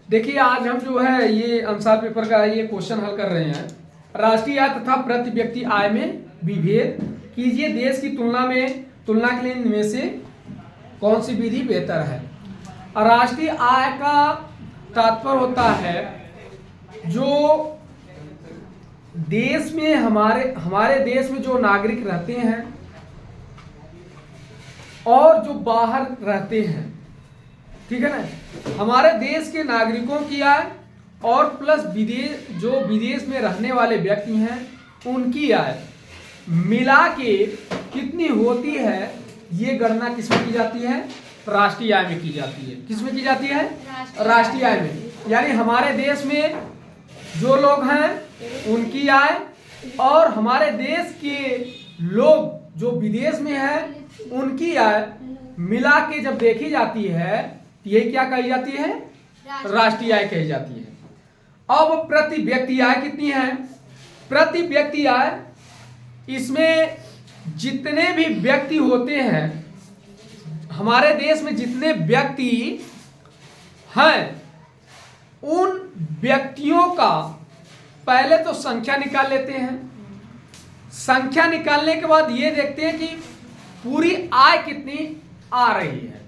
देखिए आज हम जो है ये अंसार पेपर का ये क्वेश्चन हल कर रहे हैं। राष्ट्रीय आय तथा प्रति व्यक्ति आय में विभेद कीजिए। देश की तुलना के लिए इनमें से कौन सी विधि बेहतर है। राष्ट्रीय आय का तात्पर्य होता है जो देश में हमारे देश में जो नागरिक रहते हैं और जो बाहर रहते हैं, ठीक है ना। हमारे देश के नागरिकों की आय और प्लस विदेश में रहने वाले व्यक्ति हैं उनकी आय मिला के कितनी होती है, ये गणना किसमें की जाती है? राष्ट्रीय आय में की जाती है। किसमें की जाती है? राष्ट्रीय आय में। यानी हमारे देश में जो लोग हैं उनकी आय और हमारे देश के लोग जो विदेश में हैं उनकी आय मिला के जब देखी जाती है, ये क्या कही जाती है? राष्ट्रीय आय कही जाती है। अब प्रति व्यक्ति आय कितनी है? प्रति व्यक्ति आय, इसमें जितने भी व्यक्ति होते हैं, हमारे देश में जितने व्यक्ति हैं उन व्यक्तियों का पहले तो संख्या निकाल लेते हैं। संख्या निकालने के बाद ये देखते हैं कि पूरी आय कितनी आ रही है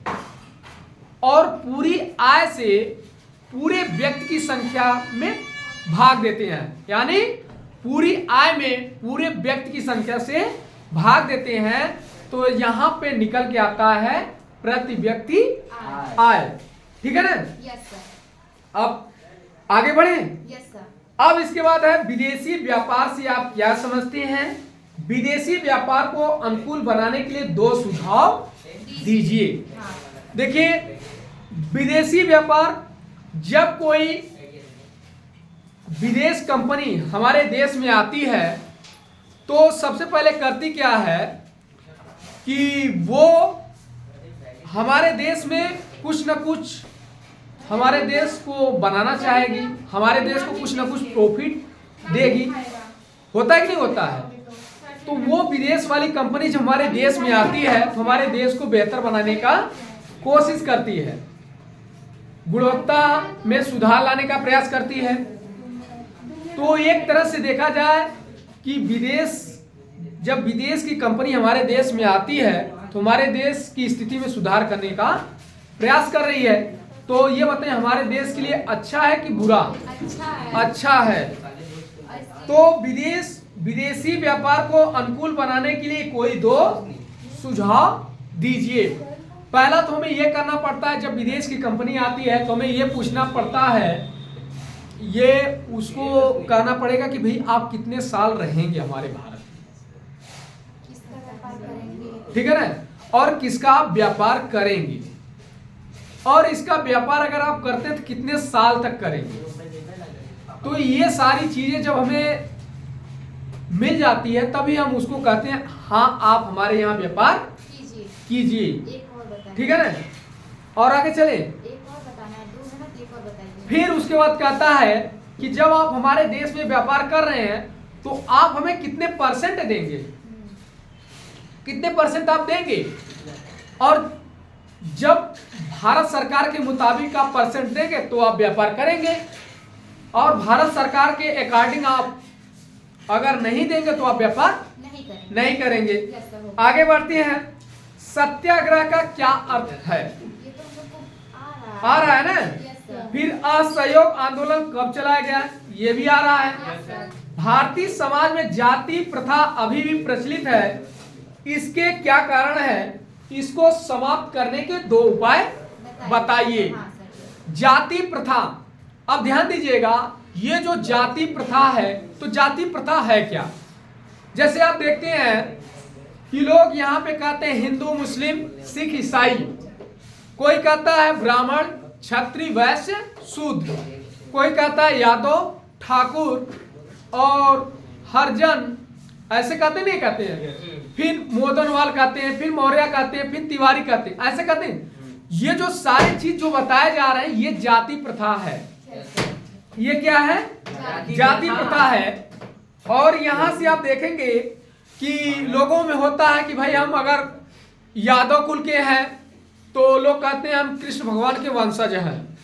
और पूरी आय से पूरे व्यक्ति की संख्या में भाग देते हैं। यानी पूरी आय में पूरे व्यक्ति की संख्या से भाग देते हैं तो यहां पे निकल के आता है प्रति व्यक्ति आय। ठीक है ना? Yes sir. अब आगे बढ़े। Yes sir. अब इसके बाद है विदेशी व्यापार से आप क्या समझते हैं? विदेशी व्यापार को अनुकूल बनाने के लिए 2 सुझाव दीजिए। देखिए, विदेशी व्यापार, जब कोई विदेश कंपनी हमारे देश में आती है तो सबसे पहले करती क्या है कि वो हमारे देश में कुछ न कुछ हमारे देश को बनाना चाहेगी, हमारे देश को कुछ न कुछ प्रॉफिट देगी। होता है कि नहीं होता है? तो वो विदेश वाली कंपनी जब हमारे देश में आती है तो हमारे देश को बेहतर बनाने का कोशिश करती है, गुणवत्ता में सुधार लाने का प्रयास करती है। तो एक तरह से देखा जाए कि जब विदेश की कंपनी हमारे देश में आती है तो हमारे देश की स्थिति में सुधार करने का प्रयास कर रही है। तो ये बताएं हमारे देश के लिए अच्छा है कि बुरा? अच्छा है। तो विदेशी व्यापार को अनुकूल बनाने के लिए कोई 2 सुझाव दीजिए। पहला तो हमें यह करना पड़ता है, जब विदेश की कंपनी आती है तो हमें यह पूछना पड़ता है, ये उसको कहना पड़ेगा कि भाई आप कितने साल रहेंगे हमारे भारत में, ठीक है ना, और किसका आप व्यापार करेंगे और इसका व्यापार अगर आप करते हैं तो कितने साल तक करेंगे। तो ये सारी चीजें जब हमें मिल जाती है तभी हम उसको कहते हैं हाँ आप हमारे यहाँ व्यापार कीजिए। ठीक है ना? और आगे चले। एक और बताना है, 2 मिनट एक और बताइए। फिर उसके बाद कहता है कि जब आप हमारे देश में व्यापार कर रहे हैं तो आप हमें कितने % देंगे, कितने % आप देंगे, और जब भारत सरकार के मुताबिक आप % देंगे तो आप व्यापार करेंगे, और भारत सरकार के अकॉर्डिंग आप अगर नहीं देंगे तो आप व्यापार नहीं करेंगे। आगे बढ़ते हैं। सत्याग्रह का क्या अर्थ है? ये तो हमको आ रहा है ना? सर। फिर असहयोग आंदोलन कब चलाया गया? ये भी आ रहा है। भारतीय समाज में जाति प्रथा अभी भी प्रचलित है, इसके क्या कारण है? इसको समाप्त करने के 2 उपाय बताइए। जाति प्रथा, अब ध्यान दीजिएगा, ये जो जाति प्रथा है तो जाति प्रथा है क्या? जैसे आप देखते हैं कि लोग यहाँ पे कहते हैं हिंदू, मुस्लिम, सिख, ईसाई, कोई कहता है ब्राह्मण, क्षत्रिय, वैश्य, शूद्र, कोई कहता है यादव, ठाकुर और हरिजन, ऐसे कहते नहीं कहते हैं। फिर मोदनवाल कहते हैं, फिर मौर्य कहते हैं, फिर तिवारी कहते हैं, ऐसे कहते हैं। ये जो सारी चीज जो बताए जा रहे हैं ये जाति प्रथा है। ये क्या है? जाति प्रथा है। और यहां से आप देखेंगे कि लोगों में होता है कि भाई हम अगर यादव कुल के हैं तो लोग कहते हैं हम कृष्ण भगवान के वंशज हैं,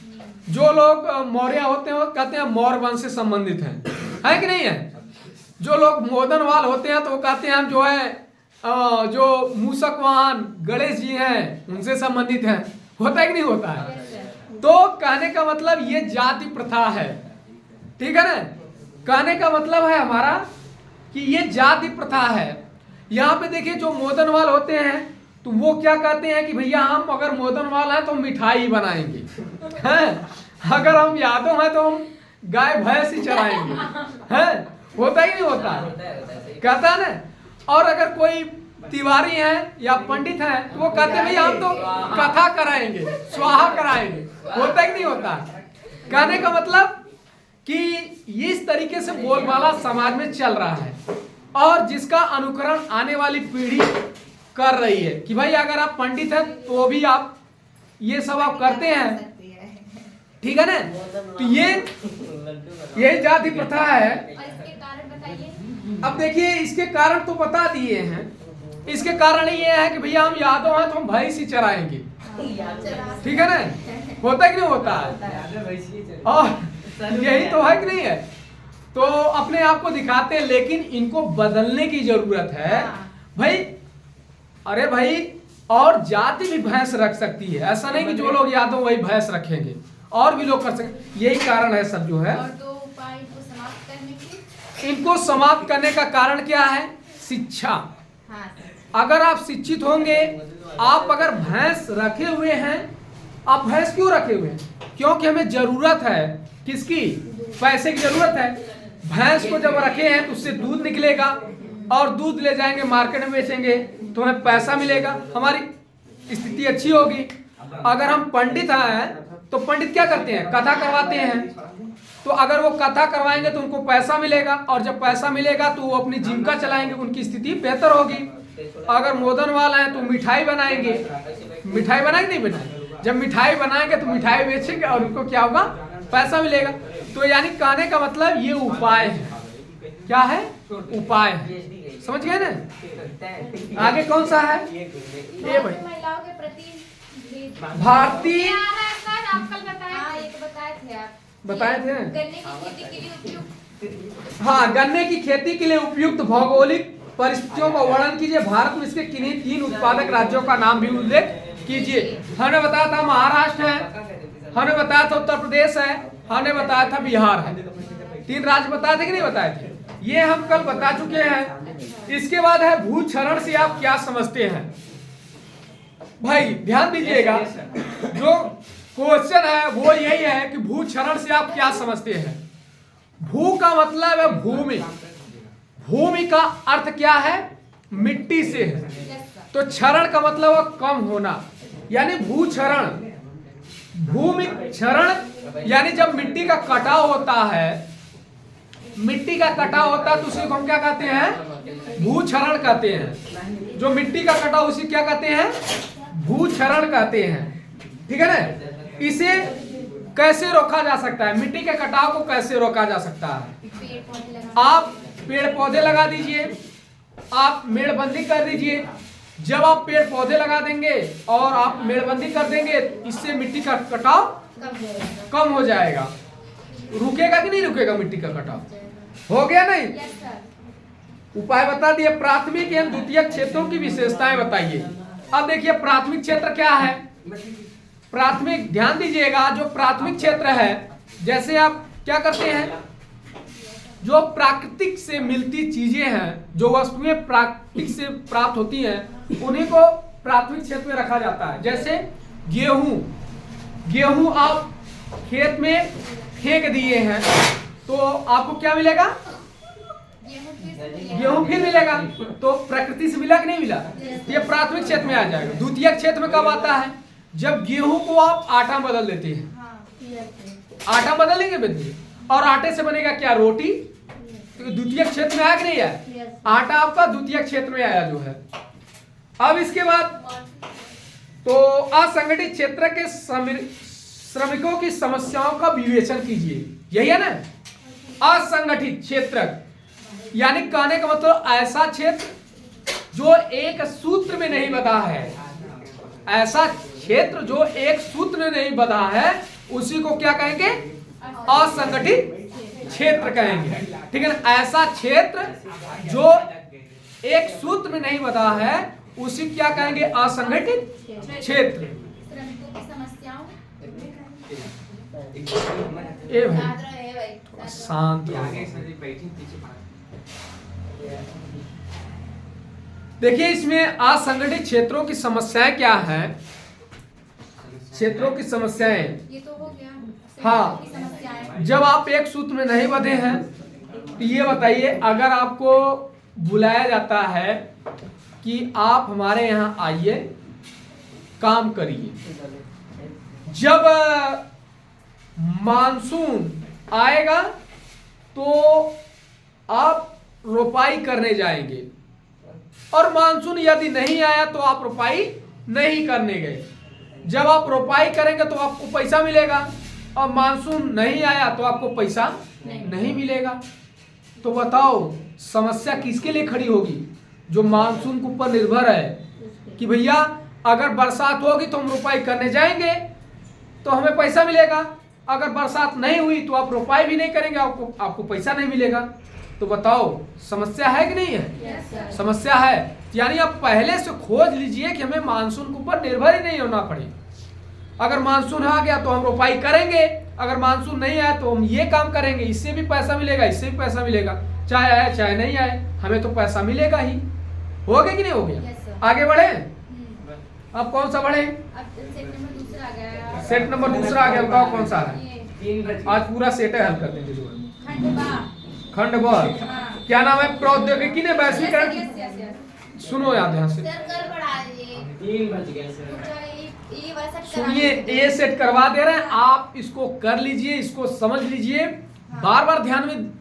जो लोग मौर्य होते हैं वो कहते हैं मौर्य वंश से संबंधित हैं, है कि नहीं है? जो लोग मोदनवाल होते हैं तो वो कहते हैं हम जो है जो मूषक वाहन गणेश जी हैं उनसे संबंधित हैं। होता है कि नहीं होता है? तो कहने का मतलब ये जाति प्रथा है, ठीक है ना? कहने का मतलब है हमारा कि ये जाति प्रथा है। यहाँ पे देखिए जो मोदनवाल होते हैं तो वो क्या कहते हैं कि भैया हम अगर मोदनवाल हैं तो मिठाई बनाएंगे, हैं? अगर हम यादव हैं तो हम गाय भैंस ही चराएंगे, हैं? होता ही नहीं होता कहता है ना। और अगर कोई तिवारी हैं या पंडित हैं तो वो कहते हैं भैया हम तो कथा कराएंगे, स्वाहा कराएंगे। होता ही नहीं होता। कहने का मतलब कि इस तरीके से बोलबाला समाज में चल रहा है और जिसका अनुकरण आने वाली पीढ़ी कर रही है कि भाई अगर आप पंडित हैं तो भी आप ये सब आप करते हैं, ठीक है ना? तो ये यही जाति प्रथा है। और इसके कारण बताइए। अब देखिए इसके कारण तो बता दिए हैं। इसके कारण ये है कि भैया हम यादव हैं तो हम भैंस ही चराएंगे, ठीक है ना? होता है कि नहीं होता है? और यही तो है कि नहीं है? तो अपने आप को दिखाते हैं, लेकिन इनको बदलने की जरूरत है भाई। अरे भाई और जाति भी भैंस रख सकती है, ऐसा नहीं कि जो लोग यादव वही भैंस रखेंगे, और भी लोग कर सकते। यही कारण है सब जो है। और दो उपाय को समाप्त करने के। इनको समाप्त करने का कारण क्या है? शिक्षा। हाँ। अगर आप शिक्षित होंगे, आप अगर भैंस रखे हुए हैं, आप भैंस क्यों रखे हुए हैं? क्योंकि हमें जरूरत है किसकी? पैसे की जरूरत है। भैंस को जब रखे हैं तो उससे दूध निकलेगा और दूध ले जाएंगे मार्केट में बेचेंगे तो हमें पैसा मिलेगा, हमारी स्थिति अच्छी होगी। अगर हम पंडित हैं तो पंडित क्या करते हैं? कथा करवाते हैं। तो अगर वो कथा करवाएंगे तो उनको पैसा मिलेगा और जब पैसा मिलेगा तो वो अपनी जीविका चलाएंगे, उनकी स्थिति बेहतर होगी। अगर मोदनवाल हैं तो मिठाई बनाएंगे। मिठाई बनाएंगे नहीं बनाएंगे? जब मिठाई बनाएंगे तो मिठाई बेचेंगे और उनको क्या होगा? पैसा मिलेगा। तो यानी कहने का मतलब ये उपाय है। क्या है? उपाय है। समझ गए ना? आगे कौन सा है? ये भाई महिलाओं के प्रति भारतीय आप कल बताए। हाँ, ये तो बताए थे आप। बताए थे। गन्ने की खेती के लिए उपयुक्त। हाँ, गन्ने की खेती के लिए उपयुक्त भौगोलिक परिस्थितियों का वर्णन कीजिए। भारत में इसके किन्हीं 3 उत्पादक राज्यों का नाम भी उल्लेख कीजिए। हमने बताया था महाराष्ट्र है, हमने बताया था उत्तर प्रदेश है, हमने बताया था बिहार है। 3 राज्य बताए थे कि नहीं बताए थे? ये हम कल बता चुके हैं। इसके बाद है भूक्षरण से आप क्या समझते हैं? भाई ध्यान दीजिएगा, जो क्वेश्चन है वो यही है कि भूक्षरण से आप क्या समझते हैं? भू का मतलब है भूमि। भूमि का अर्थ क्या है? मिट्टी से है। तो क्षरण का मतलब है कम होना, यानी भूक्षरण। भूमि क्षरण यानी जब मिट्टी का कटाव होता है, मिट्टी का कटाव होता है तो उसे हम क्या कहते हैं? भूक्षरण कहते हैं। जो मिट्टी का कटाव उसे क्या कहते हैं? भूक्षरण कहते हैं, ठीक है ना? इसे कैसे रोका जा सकता है? मिट्टी के कटाव को कैसे रोका जा सकता है? आप पेड़ पौधे लगा दीजिए, आप मेड़बंदी कर दीजिए। जब आप पेड़ पौधे लगा देंगे और आप मेड़बंदी कर देंगे, इससे मिट्टी का कटाव कम हो जाएगा। रुकेगा कि नहीं रुकेगा मिट्टी का कटाव? हो गया नहीं? उपाय बता दिए। प्राथमिक एवं द्वितीयक क्षेत्रों की विशेषताएं बताइए। अब देखिए प्राथमिक क्षेत्र क्या है? प्राथमिक, ध्यान दीजिएगा, जो प्राथमिक क्षेत्र है, जैसे आप क्या करते हैं? जो प्राकृतिक से मिलती चीजें हैं, जो वस्तुएं प्राकृतिक से प्राप्त होती हैं, उन्हीं को प्राथमिक क्षेत्र में रखा जाता है। जैसे गेहूं, गेहूं आप खेत में फेंक दिए हैं तो आपको क्या मिलेगा? गेहूं फिर मिलेगा। तो प्रकृति से मिला कि नहीं मिला? ये प्राथमिक क्षेत्र में आ जाएगा। द्वितीयक क्षेत्र में कब आता है? जब गेहूं को आप आटा बदल देते हैं। आटा बदलेंगे बदलिए, और आटे से बनेगा क्या? रोटी। तो द्वितीयक क्षेत्र में आया कि नहीं आया? आटा आपका द्वितीयक क्षेत्र में आया जो है। अब इसके बाद तो असंगठित क्षेत्र के श्रमिकों की समस्याओं का विवेचन कीजिए। यही है ना असंगठित क्षेत्र? यानी कहने का मतलब ऐसा क्षेत्र जो एक सूत्र में नहीं बंधा है। ऐसा क्षेत्र जो एक सूत्र में नहीं बंधा है उसी को क्या कहेंगे? असंगठित क्षेत्र कहेंगे। ठीक है ना? ऐसा क्षेत्र जो एक सूत्र में नहीं बता है उसी क्या कहेंगे? असंगठित क्षेत्र। श्रमिकों की समस्याओं ए भाई याद रहे भाई। शांत रहो। देखिए इसमें असंगठित क्षेत्रों की समस्याएं क्या है? क्षेत्रों की समस्याएं, ये तो हो गया। हाँ। श्रमिकों की समस्याएं। जब आप एक सूत्र में नहीं बंधे हैं तो ये बताइए, अगर आपको बुलाया जाता है कि आप हमारे यहाँ आइए काम करिए, जब मानसून आएगा तो आप रोपाई करने जाएंगे, और मानसून यदि नहीं आया तो आप रोपाई नहीं करने गए। जब आप रोपाई करेंगे तो आपको पैसा मिलेगा, और मानसून नहीं आया तो आपको पैसा नहीं मिलेगा। तो बताओ समस्या किसके लिए खड़ी होगी? जो मानसून के ऊपर निर्भर है कि भैया अगर बरसात होगी तो हम रोपाई करने जाएंगे तो हमें पैसा मिलेगा, अगर बरसात नहीं हुई तो आप रोपाई भी नहीं करेंगे, आपको पैसा नहीं मिलेगा। तो बताओ समस्या है कि नहीं है? समस्या है। यानी आप पहले से खोज लीजिए कि हमें मानसून के ऊपर निर्भर ही नहीं होना पड़े। अगर मानसून आ गया तो हम रोपाई करेंगे, अगर मानसून नहीं आया तो हम ये काम करेंगे, इससे भी पैसा मिलेगा, इससे भी पैसा मिलेगा, चाहे आए चाहे नहीं आए हमें तो पैसा मिलेगा ही। हो गया कि नहीं हो गया? आगे बढ़े। अब कौन सा बढ़े? अब सेट नंबर दूसरा आ गया। सेट नंबर दूसरा आ गया, बताओ कौन सा है? ये आज पूरा सेट है, हल कर देंगे। खंडवा। खंड बल हाँ। क्या नाम है? प्रौद्योगिकी ने वैश्वीकरण। यस। सुनो याद ध्यान से, सर कर बढ़ा ये वैसा सुनिए, ये सेट करवा दे रहे हैं, आप इसको कर लीजिए, इसको समझ लीजिए, बार बार ध्यान में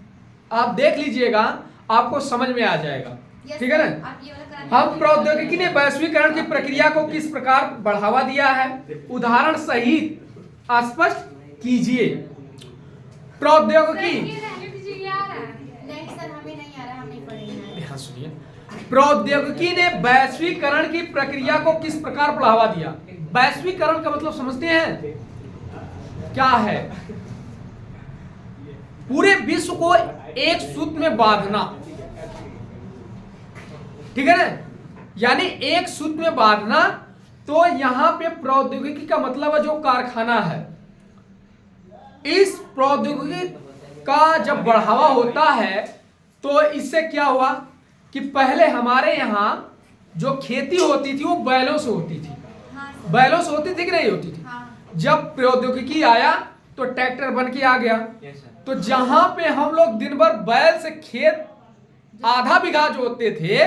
आप देख लीजिएगा, आपको समझ में आ जाएगा। ठीक है ना? आप ये वाला कराना। हम प्रौद्योगिकी ने वैश्वीकरण की प्रक्रिया को किस प्रकार बढ़ावा दिया है, उदाहरण सहित स्पष्ट कीजिए। प्रौद्योगिकी, नहीं सर हमें नहीं आ रहा, हम नहीं पढ़ेंगे। ध्यान सुनिए, प्रौद्योगिकी ने वैश्वीकरण की प्रक्रिया को किस प्रकार बढ़ावा दिया। वैश्वीकरण का मतलब समझते हैं क्या है? पूरे विश्व को एक सूत्र में बांधना। ठीक है ना? यानी एक सूत्र में बांधना। तो यहां पे प्रौद्योगिकी का मतलब है जो कारखाना है। इस प्रौद्योगिकी का जब बढ़ावा होता है तो इससे क्या हुआ कि पहले हमारे यहां जो खेती होती थी वो बैलों से होती थी। हाँ सर। बैलों से होती थी कि नहीं होती थी? हाँ। जब प्रौद्योगिकी आया तो ट्रैक्टर बन के आ गया। तो जहां पे हम लोग दिन भर बैल से खेत आधा बीघा जोतते थे,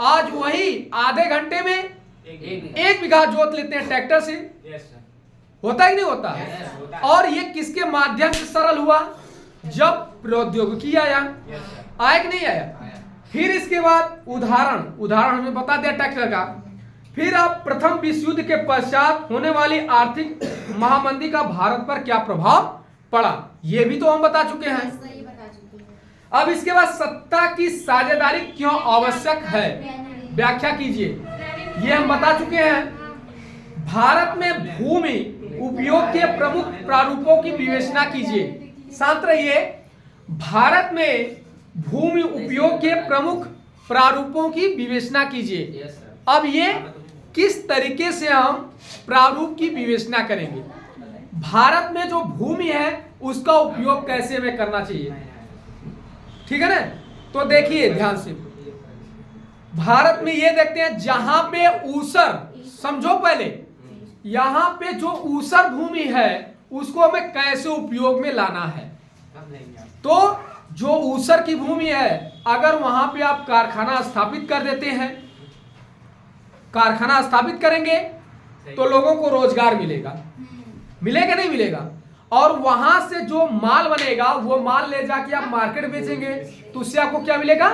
आज वही आधे घंटे में 1 बीघा जोत लेते हैं ट्रैक्टर से। होता ही नहीं होता? और ये किसके माध्यम से सरल हुआ? जब प्रौद्योगिकी आया। आया कि नहीं आया? फिर इसके बाद उदाहरण हमें बता दिया ट्रैक्टर का। फिर अब प्रथम विश्व युद्ध के पश्चात होने वाली आर्थिक महामंदी का भारत पर क्या प्रभाव पड़ा, ये भी तो हम बता चुके हैं। सही बता चुके हैं। अब इसके बाद सत्ता की साझेदारी क्यों आवश्यक है, व्याख्या कीजिए। ये हम बता चुके हैं। भारत में भूमि उपयोग के प्रमुख प्रारूपों की विवेचना कीजिए। शांत रहिए। भारत में भूमि उपयोग के प्रमुख प्रारूपों की विवेचना कीजिए। अब ये किस तरीके से हम प्रारूप की विवेचना करेंगे? भारत में जो भूमि है उसका उपयोग कैसे हमें करना चाहिए। ठीक है ना? तो देखिए ध्यान से, भारत में ये देखते हैं जहां पे ऊसर, समझो पहले, यहां पे जो ऊसर भूमि है उसको हमें कैसे उपयोग में लाना है। तो जो ऊसर की भूमि है, अगर वहां पे आप कारखाना स्थापित कर देते हैं, कारखाना स्थापित करेंगे तो लोगों को रोजगार मिलेगा। मिलेगा नहीं मिलेगा? और वहां से जो माल बनेगा वो माल ले जाके आप मार्केट बेचेंगे तो उससे आपको क्या मिलेगा?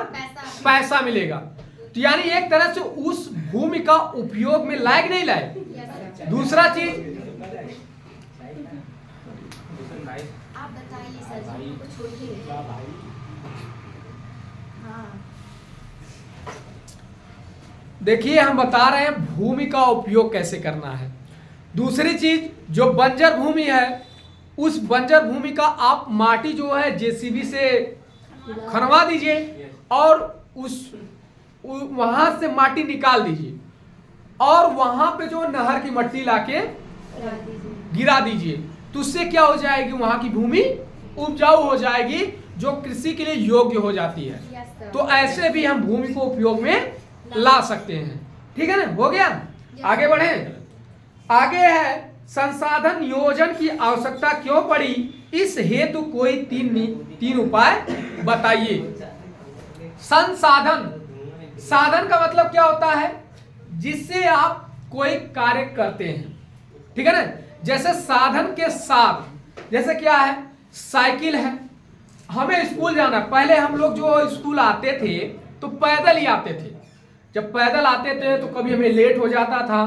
पैसा मिलेगा। तो यानी एक तरह से उस भूमि का उपयोग में लायक नहीं लायक। दूसरा चीज आप बताइए सर जी को छोड़िए। हाँ। देखिए हम बता रहे हैं भूमि का उपयोग कैसे करना है। दूसरी चीज, जो बंजर भूमि है उस बंजर भूमि का आप माटी जो है जेसीबी से खनवा दीजिए और वहां से माटी निकाल दीजिए और वहां पे जो नहर की मट्टी लाके गिरा दीजिए। तो उससे क्या हो जाएगी, वहां की भूमि उपजाऊ हो जाएगी, जो कृषि के लिए योग्य हो जाती है। तो ऐसे भी हम भूमि को उपयोग में ला सकते हैं। ठीक है ना, हो गया। आगे बढ़े। आगे है संसाधन नियोजन की आवश्यकता क्यों पड़ी, इस हेतु कोई तीन उपाय बताइए। संसाधन, साधन का मतलब क्या होता है, जिससे आप कोई कार्य करते हैं। ठीक है ना, जैसे साधन के साथ, जैसे क्या है, साइकिल है, हमें स्कूल जाना, पहले हम लोग जो स्कूल आते थे तो पैदल ही आते थे। जब पैदल आते थे तो कभी हमें लेट हो जाता था,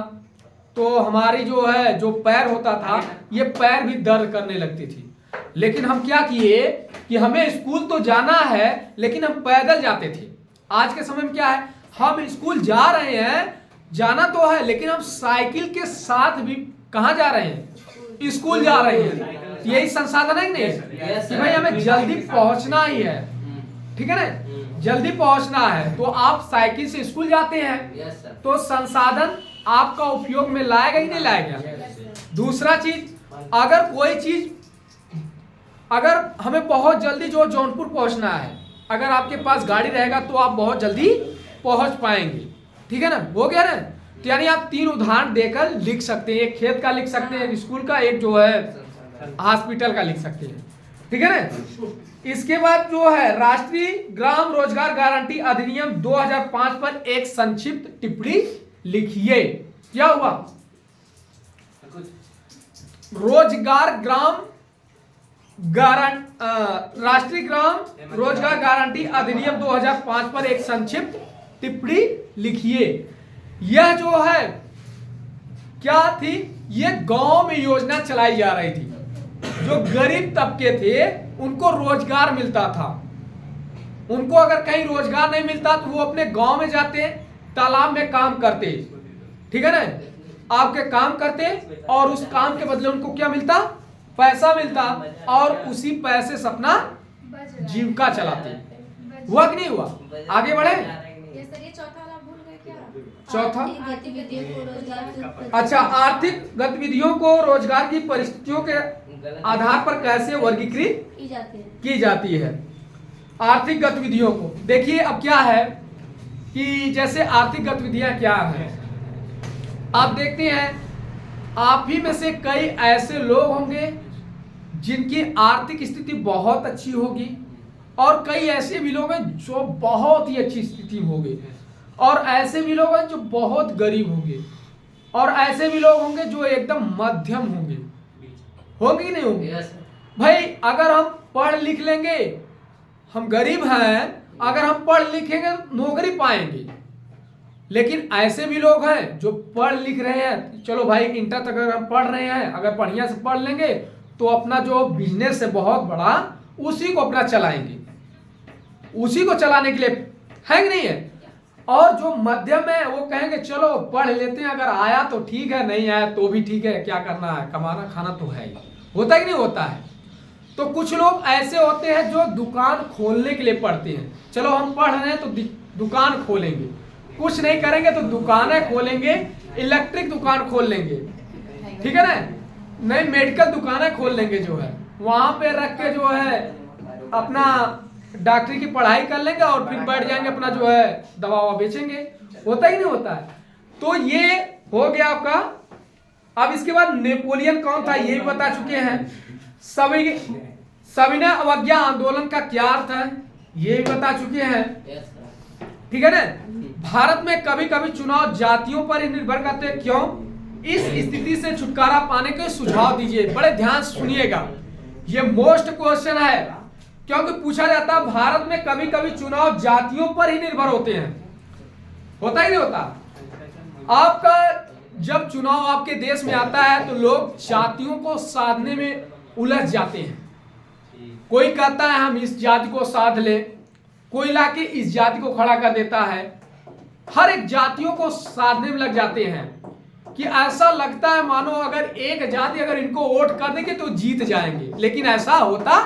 तो हमारी जो पैर होता था ये पैर भी दर्द करने लगती थी। लेकिन हम क्या किए कि हमें स्कूल तो जाना है लेकिन हम पैदल जाते थे। आज के समय में क्या है, हम स्कूल जा रहे हैं, जाना तो है, लेकिन हम साइकिल के साथ भी कहाँ जा रहे हैं, स्कूल जा रहे हैं। यही संसाधन है कि नहीं, कि भाई हमें जल्दी पहुंचना ही है। ठीक है ना, जल्दी पहुंचना है तो आप साइकिल से स्कूल जाते हैं, तो संसाधन आपका उपयोग में लाएगा ही नहीं लाएगा। दूसरा चीज, अगर कोई चीज, अगर हमें बहुत जल्दी जो जौनपुर पहुंचना है, अगर आपके पास गाड़ी रहेगा तो आप बहुत जल्दी पहुंच पाएंगे। ठीक है ना, हो गया ना। तो यानी आप 3 उदाहरण देकर लिख सकते हैं, एक खेत का लिख सकते हैं, एक स्कूल का, एक जो है हॉस्पिटल का लिख सकते हैं। ठीक है ना। इसके बाद जो है राष्ट्रीय ग्राम रोजगार गारंटी अधिनियम 2005 पर एक संक्षिप्त टिप्पणी लिखिए। क्या हुआ, राष्ट्रीय ग्राम रोजगार गारंटी अधिनियम 2005 पर एक संक्षिप्त टिप्पणी लिखिए। यह जो है क्या थी, ये गांव में योजना चलाई जा रही थी। जो गरीब तबके थे उनको रोजगार मिलता था, उनको अगर कहीं रोजगार नहीं मिलता तो वो अपने गांव में जाते, तालाब में काम करते। ठीक है ना, आपके काम करते और उस काम के बदले उनको क्या मिलता, पैसा मिलता, और उसी पैसे से अपना जीविका चलाते। हुआ कि नहीं हुआ, आगे बढ़े। चौथा, अच्छा, आर्थिक गतिविधियों को रोजगार की परिस्थितियों के आधार पर कैसे वर्गीकृत की जाती है। आर्थिक गतिविधियों को देखिए, अब क्या है कि जैसे आर्थिक गतिविधियां क्या है, आप देखते हैं आप ही में से कई ऐसे लोग होंगे जिनकी आर्थिक स्थिति बहुत अच्छी होगी, और कई ऐसे भी लोग हैं जो बहुत ही अच्छी स्थिति होगी, और ऐसे भी लोग हैं जो बहुत गरीब होंगे, और ऐसे भी लोग होंगे जो एकदम मध्यम होंगे। होंगे कि नहीं होंगे भाई। अगर हम पढ़ लिख लेंगे, हम गरीब हैं, अगर हम पढ़ लिखेंगे नौकरी पाएंगे। लेकिन ऐसे भी लोग हैं जो पढ़ लिख रहे हैं, चलो भाई इंटर तक अगर हम पढ़ रहे हैं, अगर बढ़िया से पढ़ लेंगे तो अपना जो बिजनेस है बहुत बड़ा, उसी को अपना चलाएंगे, उसी को चलाने के लिए, है कि नहीं है। और जो मध्यम है वो कहेंगे चलो पढ़ लेते हैं, अगर आया तो ठीक है, नहीं आया तो भी ठीक है, क्या करना है, कमाना खाना तो है ही। होता कि नहीं होता है। तो कुछ लोग ऐसे होते हैं जो दुकान खोलने के लिए पढ़ते हैं, चलो हम पढ़ रहे हैं तो दुकान खोलेंगे, कुछ नहीं करेंगे तो दुकानें खोलेंगे, इलेक्ट्रिक दुकान खोल लेंगे, ठीक है ना, नहीं मेडिकल दुकानें खोल लेंगे, जो है वहां पे रख के जो है अपना डॉक्टरी की पढ़ाई कर लेंगे और फिर बैठ जाएंगे अपना जो है दवा ववा बेचेंगे। होता ही नहीं होता है। तो ये हो गया आपका। अब इसके बाद नेपोलियन कौन था ये भी बता चुके हैं। सविनय अवज्ञा आंदोलन का क्या अर्थ है ये भी बता चुके हैं, ठीक है ना। भारत में कभी कभी चुनाव जातियों पर ही निर्भर करते हैं, क्यों, इस स्थिति से छुटकारा पाने के सुझाव दीजिए। बड़े ध्यान से सुनिएगा, ये मोस्ट क्वेश्चन है, क्योंकि पूछा जाता है भारत में कभी कभी चुनाव जातियों पर ही निर्भर होते हैं। होता ही नहीं होता। आपका जब चुनाव आपके देश में आता है तो लोग जातियों को साधने में उलझ जाते हैं। कोई कहता है हम इस जाति को साध ले, कोई लाके इस जाति को खड़ा कर देता है, हर एक जातियों को साधने में लग जाते हैं। कि ऐसा लगता है मानो अगर एक जाति अगर इनको वोट कर देंगे तो जीत जाएंगे, लेकिन ऐसा होता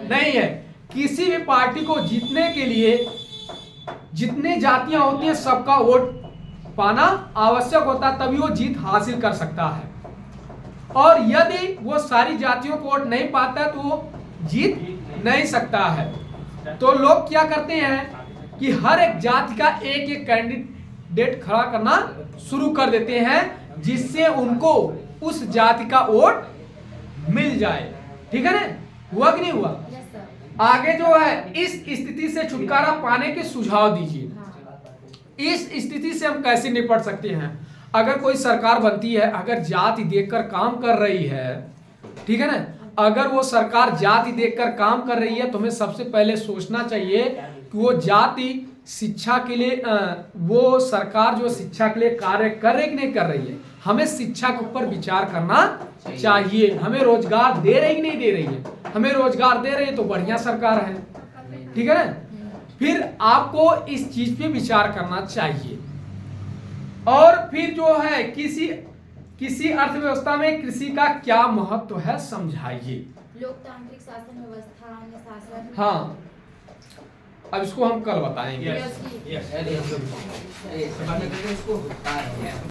नहीं है। किसी भी पार्टी को जीतने के लिए जितने जातियां होती हैं सबका वोट पाना आवश्यक होता है, तभी वो जीत हासिल कर सकता है। और यदि वो सारी जातियों को वोट नहीं पाता है तो वो जीत नहीं सकता है। तो लोग क्या करते हैं कि हर एक जाति का एक एक कैंडिडेट खड़ा करना शुरू कर देते हैं, जिससे उनको उस जाति का वोट मिल जाए। ठीक है ना, हुआ कि नहीं हुआ? Yes sir. आगे जो है इस स्थिति से छुटकारा पाने के सुझाव दीजिए। इस स्थिति से हम कैसे निपट सकते हैं? अगर कोई सरकार बनती है, अगर जाति देखकर काम कर रही है, ठीक है ना, अगर वो सरकार जाति देखकर काम कर रही है तो हमें सबसे पहले सोचना चाहिए कि वो जाति शिक्षा के लिए वो सरकार जो शिक्षा के लिए कार्य कर रही कि नहीं कर रही है। हमें शिक्षा के ऊपर विचार करना चाहिए। हमें रोजगार दे रही कि नहीं दे रही है? हमें रोजगार दे रही है तो बढ़िया सरकार है। ठीक है ना, फिर आपको इस चीज पे विचार करना चाहिए। और फिर जो है किसी अर्थव्यवस्था में कृषि का क्या महत्व है, समझाइए। लोकतांत्रिक शासन व्यवस्था में शासन। हाँ, अब इसको हम कल बताएंगे। यस। इसको